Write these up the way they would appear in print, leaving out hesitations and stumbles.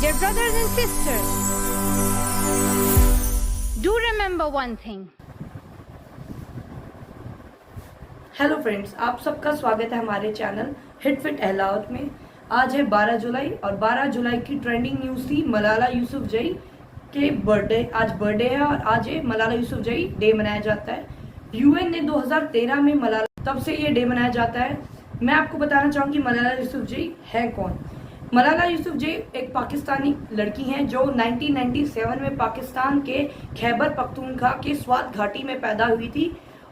Dear brothers and sisters, do remember one thing. Hello friends, आप सबका स्वागत है हमारे चैनल हिट फिट अहलावत में। आज है 12 जुलाई और 12 जुलाई की ट्रेंडिंग न्यूज़ थी मलाला यूसुफजई के बर्थडे। आज बर्थडे है और आज ये मलाला यूसुफजई डे मनाया जाता है। यूएन ने 2013 में मलाला, तब से ये डे मनाया जाता है। मैं आपको बताना चाहूँगी मलाला यूसुफजई है कौन। मलाला यूसुफजई एक पाकिस्तानी लड़की हैं जो 1997 में पाकिस्तान के खैबर पख्तूनख्वा के स्वात घाटी में पैदा हुई थी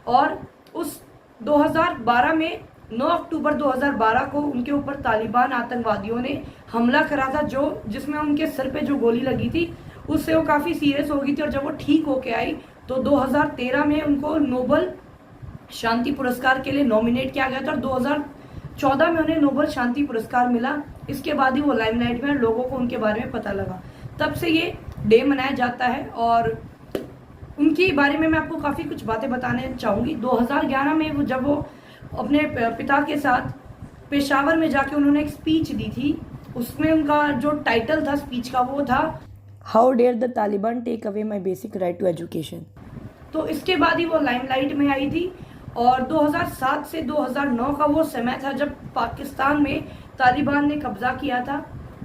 और उस 2012 में 9 अक्टूबर 2012 को उनके ऊपर तालिबान आतंकवादियों ने हमला करा था, जिसमें उनके सिर पे जो गोली लगी थी उससे वो काफ़ी सीरियस हो गई थी। और जब वो ठीक होके आई तो 2013 में उनको नोबल शांति पुरस्कार के लिए नॉमिनेट किया गया था और 2014 में उन्हें नोबल शांति पुरस्कार मिला। इसके बाद ही वो लाइमलाइट में लोगों को उनके बारे में पता लगा। तब से ये डे मनाया जाता है और उनके बारे में मैं आपको काफ़ी कुछ बातें बताने चाहूँगी। 2011 में जब वो अपने पिता के साथ पेशावर में जाके उन्होंने एक स्पीच दी थी, उसमें उनका जो टाइटल था स्पीच का वो था how dare the Taliban take away my basic right to education. तो इसके बाद ही वो लाइमलाइट में आई थी और 2007 से 2009 का वो समय था जब पाकिस्तान में तालिबान ने कब्जा किया था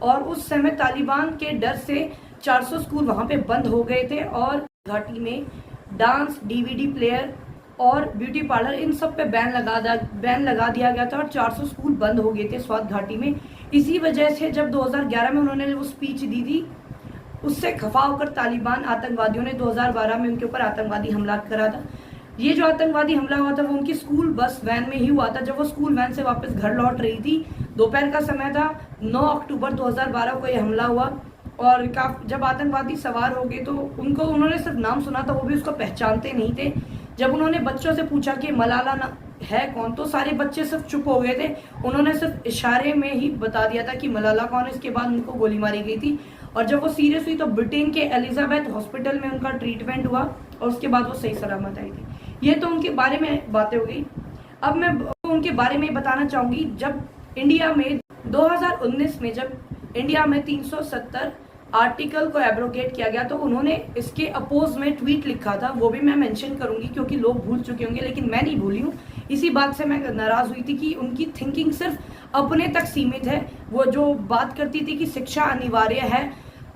और उस समय तालिबान के डर से 400 स्कूल वहाँ पे बंद हो गए थे और घाटी में डांस, डीवीडी प्लेयर और ब्यूटी पार्लर, इन सब पे बैन लगा दिया गया था और 400 स्कूल बंद हो गए थे स्वात घाटी में। इसी वजह से जब 2011 में उन्होंने वो स्पीच दी थी, उससे खफा होकर तालिबान आतंकवादियों ने 2012 में उनके ऊपर आतंकवादी हमला करा था। ये जो आतंकवादी हमला हुआ था वो उनकी स्कूल बस वैन में ही हुआ था। जब वो स्कूल वैन से वापस घर लौट रही थी, दोपहर का समय था, 9 अक्टूबर 2012 को ये हमला हुआ और जब आतंकवादी सवार हो गए तो उन्होंने सिर्फ नाम सुना था, वो भी उसको पहचानते नहीं थे। जब उन्होंने बच्चों से पूछा कि मलाला है कौन, तो सारे बच्चे सिर्फ चुप हो गए थे। उन्होंने सिर्फ इशारे में ही बता दिया था कि मलाला कौन है। इसके बाद उनको गोली मारी गई थी और जब वो सीरियस हुई तो ब्रिटेन के एलिजाबेथ हॉस्पिटल में उनका ट्रीटमेंट हुआ और उसके बाद वो सही सलामत आई थी। ये तो उनके बारे में बातें हो गई। अब मैं उनके बारे में बताना चाहूँगी, जब इंडिया में 2019 में जब इंडिया में 370 आर्टिकल को एब्रोगेट किया गया तो उन्होंने इसके अपोज में ट्वीट लिखा था। वो भी मैं मेंशन करूंगी क्योंकि लोग भूल चुके होंगे, लेकिन मैं नहीं भूली हूँ। इसी बात से मैं नाराज हुई थी कि उनकी थिंकिंग सिर्फ अपने तक सीमित है। वो जो बात करती थी कि शिक्षा अनिवार्य है,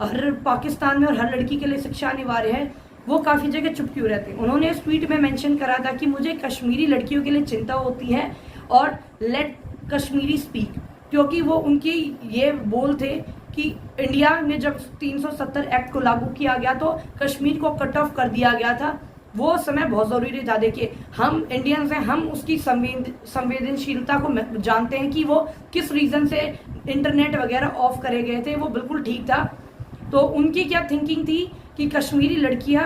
हर पाकिस्तान में और हर लड़की के लिए शिक्षा अनिवार्य है, वो काफ़ी जगह चुप क्यों रहते। उन्होंने इस ट्वीट में मेंशन करा था कि मुझे कश्मीरी लड़कियों के लिए चिंता होती है और लेट कश्मीरी स्पीक, क्योंकि वो उनकी ये बोल थे कि इंडिया में जब 370 एक्ट को लागू किया गया तो कश्मीर को कट ऑफ कर दिया गया था। वो समय बहुत ज़रूरी था। देखिए, हम इंडियंस हैं, हम उसकी संवेदनशीलता को जानते हैं कि वो किस रीज़न से इंटरनेट वगैरह ऑफ करे गए थे। वो बिल्कुल ठीक था। तो उनकी क्या थिंकिंग थी कि कश्मीरी लड़कियां,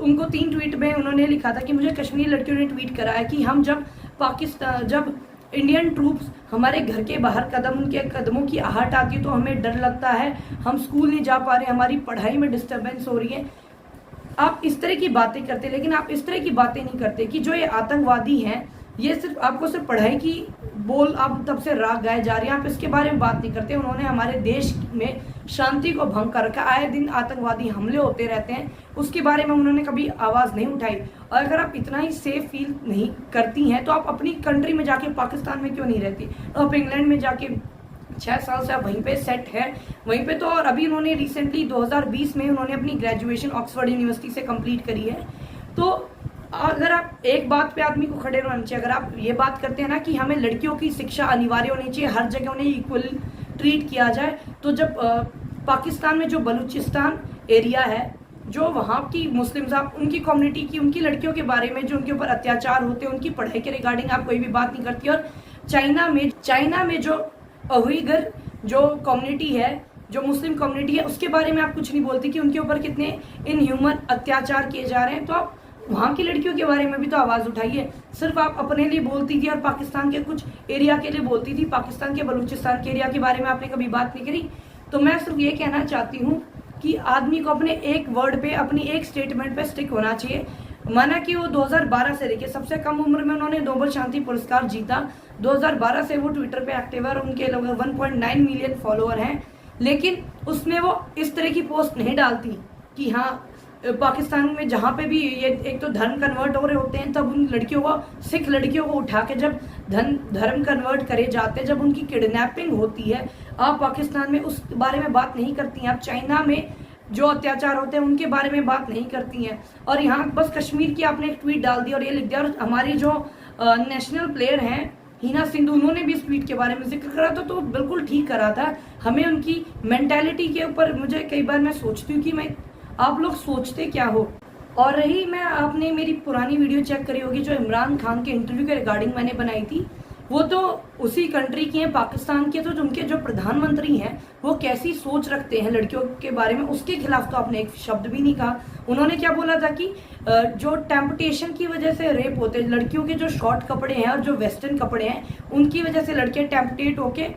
उनको 3 ट्वीट में उन्होंने लिखा था कि मुझे कश्मीरी लड़कियों ने ट्वीट करा है कि हम जब इंडियन ट्रूप्स हमारे घर के बाहर उनके कदमों की आहट आती है तो हमें डर लगता है, हम स्कूल नहीं जा पा रहे, हमारी पढ़ाई में डिस्टर्बेंस हो रही है। आप इस तरह की बातें करते, लेकिन आप इस तरह की बातें नहीं करते कि जो ये आतंकवादी हैं, ये आपको सिर्फ पढ़ाई की बोल आप तब से राग गाए जा रही हैं, आप इसके बारे में बात नहीं करते। उन्होंने हमारे देश में शांति को भंग कर रखा, आए दिन आतंकवादी हमले होते रहते हैं, उसके बारे में उन्होंने कभी आवाज़ नहीं उठाई। और अगर आप इतना ही सेफ फील नहीं करती हैं तो आप अपनी कंट्री में जाके पाकिस्तान में क्यों नहीं रहती? आप इंग्लैंड में जाके 6 साल से आप वहीं पे सेट है वहीं पे। तो और अभी उन्होंने रिसेंटली 2020 में उन्होंने अपनी ग्रेजुएशन ऑक्सफोर्ड यूनिवर्सिटी से कंप्लीट करी है। तो अगर आप एक बात पे आदमी को खड़े रहना चाहिए। अगर आप ये बात करते हैं ना कि हमें लड़कियों की शिक्षा अनिवार्य होनी चाहिए, हर जगह उन्हें इक्वल ट्रीट किया जाए, तो जब पाकिस्तान में जो बलूचिस्तान एरिया है, जो वहाँ की मुस्लिम्स, आप उनकी कम्युनिटी की, उनकी लड़कियों के बारे में जो उनके ऊपर अत्याचार होते हैं, उनकी पढ़ाई के रिगार्डिंग आप कोई भी बात नहीं करती। और चाइना में जो उइगर जो कम्युनिटी है, जो मुस्लिम कम्युनिटी है, उसके बारे में आप कुछ नहीं बोलती कि उनके ऊपर कितने इनह्यूमन अत्याचार किए जा रहे हैं। तो आप वहाँ की लड़कियों के बारे में भी तो आवाज़ उठाइए। सिर्फ आप अपने लिए बोलती थी और पाकिस्तान के कुछ एरिया के लिए बोलती थी, पाकिस्तान के बलूचिस्तान के एरिया के बारे में आपने कभी बात नहीं करी। तो मैं सिर्फ ये कहना चाहती हूँ कि आदमी को अपने एक वर्ड पे, अपनी एक स्टेटमेंट पे स्टिक होना चाहिए। माना कि वो 2012 से लेके सबसे कम उम्र में उन्होंने नोबेल शांति पुरस्कार जीता। 2012 से वो ट्विटर पे एक्टिव है और उनके लगभग 1.9 मिलियन फॉलोअर हैं। लेकिन उसमें वो इस तरह की पोस्ट नहीं डालती कि हाँ पाकिस्तान में जहाँ पे भी ये एक तो धर्म कन्वर्ट हो रहे होते हैं, तब उन लड़कियों को, सिख लड़कियों को उठा के जब धर्म कन्वर्ट करे जाते हैं, जब उनकी किडनैपिंग होती है, आप पाकिस्तान में उस बारे में बात नहीं करती हैं। आप चाइना में जो अत्याचार होते हैं उनके बारे में बात नहीं करती हैं, और यहाँ बस कश्मीर की आपने एक ट्वीट डाल दी और ये लिख दिया। और हमारी जो नेशनल प्लेयर हैं हिना सिंधु, उन्होंने भी इस ट्वीट के बारे में जिक्र करा था, तो बिल्कुल ठीक करा था। हमें उनकी मेंटालिटी के ऊपर मुझे कई बार मैं सोचती हूँ कि मैं आप लोग सोचते क्या हो। और रही, मैं आपने मेरी पुरानी वीडियो चेक करी होगी जो इमरान खान के इंटरव्यू के रिगार्डिंग मैंने बनाई थी, वो तो उसी कंट्री की हैं, पाकिस्तान के। तो उनके जो प्रधानमंत्री हैं वो कैसी सोच रखते हैं लड़कियों के बारे में, उसके खिलाफ तो आपने एक शब्द भी नहीं कहा। उन्होंने क्या बोला था कि जो टेम्पटेशन की वजह से रेप होते हैं, लड़कियों के जो शॉर्ट कपड़े हैं और जो वेस्टर्न कपड़े हैं उनकी वजह से लड़के टेम्पटेट होके,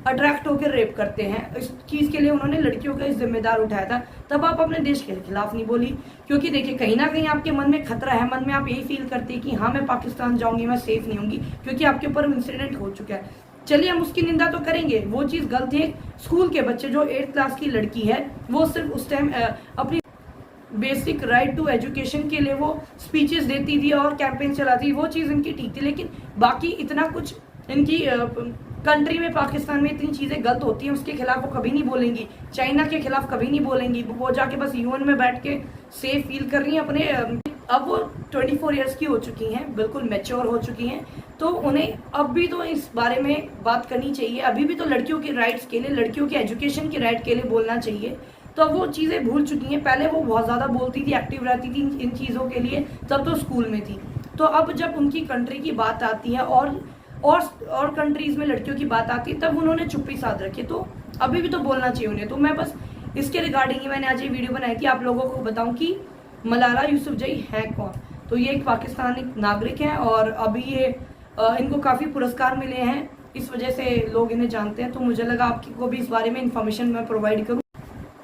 अट्रैक्ट होकर रेप करते हैं। इस चीज के लिए उन्होंने लड़कियों का जिम्मेदार उठाया था। तब आप अपने देश के खिलाफ नहीं बोली, क्योंकि देखिए कहीं ना कहीं आपके मन में खतरा है, मन में आप यही फील करते हैं कि हाँ मैं पाकिस्तान जाऊंगी, मैं सेफ नहीं होंगी, क्योंकि आपके ऊपर इंसिडेंट हो चुका है। चलिए हम उसकी निंदा तो करेंगे, वो चीज गलत है। स्कूल के बच्चे, जो 8th क्लास की लड़की है, वो सिर्फ उस टाइम अपनी बेसिक राइट टू एजुकेशन के लिए वो स्पीचेस देती थी और कैंपेन चलाती थी, वो चीज इनकी ठीक थी। लेकिन बाकी इतना कुछ इनकी कंट्री में, पाकिस्तान में इतनी चीजें गलत होती हैं, उसके खिलाफ वो कभी नहीं बोलेंगी। चाइना के खिलाफ कभी नहीं बोलेंगी। वो जाके बस यूएन में बैठ के सेफ फील कर रही हैं अपने। अब वो 24 इयर्स की हो चुकी हैं, बिल्कुल मैच्योर हो चुकी हैं, तो उन्हें अब भी तो इस बारे में बात करनी चाहिए। अभी भी तो लड़कियों के राइट्स के लिए, लड़कियों के एजुकेशन के राइट के लिए बोलना चाहिए। तो अब वो चीजें भूल चुकी हैं। पहले वो बहुत ज्यादा बोलती थी, एक्टिव रहती थी इन चीजों के लिए, तब तो स्कूल में थी। तो अब जब उनकी कंट्री की बात आती है और कंट्रीज में लड़कियों की बात आती है, तब उन्होंने चुप्पी साध रखी। तो अभी भी तो बोलना चाहिए उन्हें। तो मैं बस इसके रिगार्डिंग ही मैंने आज ये वीडियो बनाई थी, आप लोगों को बताऊं कि मलाला यूसुफजई है कौन। तो ये एक पाकिस्तानी नागरिक हैं और अभी ये इनको काफी पुरस्कार मिले हैं, इस वजह से लोग इन्हें जानते हैं। तो मुझे लगा आपको भी इस बारे में इंफॉर्मेशन मैं प्रोवाइड करूं।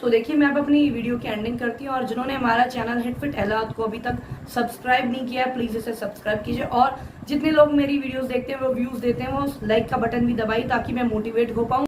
तो देखिए मैं अब अपनी वीडियो की एंडिंग करती हूँ, और जिन्होंने हमारा चैनल हिटफिट एलाउत को अभी तक सब्सक्राइब नहीं किया है, प्लीज इसे सब्सक्राइब कीजिए। और जितने लोग मेरी वीडियोस देखते हैं, वो व्यूज देते हैं, वो लाइक का बटन भी दबाइए ताकि मैं मोटिवेट हो पाऊँ।